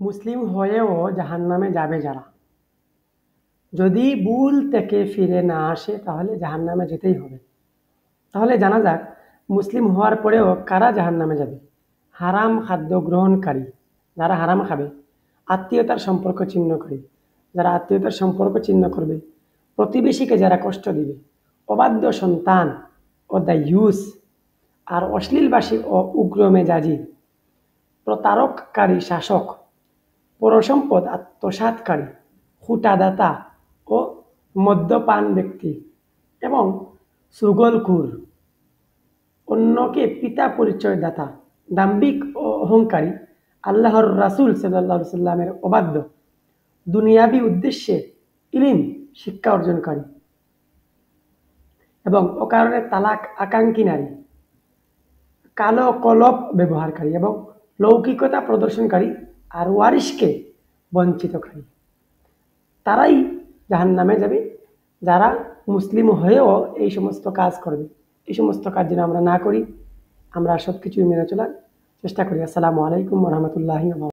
মুসলিম হয়েও জাহান্নামে যাবে যারা, যদি ভুল থেকে ফিরে না আসে তাহলে জাহান্নামে যেতেই হবে। তাহলে জানা যাক মুসলিম হওয়ার পরেও কারা জাহান্নামে যাবে। হারাম খাদ্য গ্রহণকারী, যারা হারাম খাবে, আত্মীয়তার সম্পর্ক ছিন্নকারী, যারা আত্মীয়তার সম্পর্ক ছিন্ন করবে, প্রতিবেশীকে যারা কষ্ট দিবে, অবাধ্য সন্তান ও দায়ুস, আর অশ্লীলবাসী ও উগ্র মেজাজি, প্রতারককারী শাসক, পরসম্পদ আত্মসাৎকারী, হুটাদাতা ও মদ্যপান ব্যক্তি, এবং সুগলখুর, অন্যকে পিতা পরিচয়দাতা, দাম্ভিক ও অহংকারী, আল্লাহর রাসূল সাল্লাল্লাহু আলাইহি সাল্লামের অবাধ্য, দুনিয়াবি উদ্দেশ্যে ইলম শিক্ষা অর্জনকারী এবং অকারণে তালাক আকাঙ্ক্ষী নারী, কালো কলপ ব্যবহারকারী এবং লৌকিকতা প্রদর্শনকারী আর ওয়ারিশকে বঞ্চিতকারী, তারাই জাহান্নামে যাবে। যারা মুসলিম হয়েও এই সমস্ত কাজ করবে, এই সমস্ত কাজ যেন আমরা না করি, আমরা সব কিছুই মেনে চলার চেষ্টা করি। আসসালামু আলাইকুম ওয়া রাহমাতুল্লাহি ওয়া বারাকাতুহু।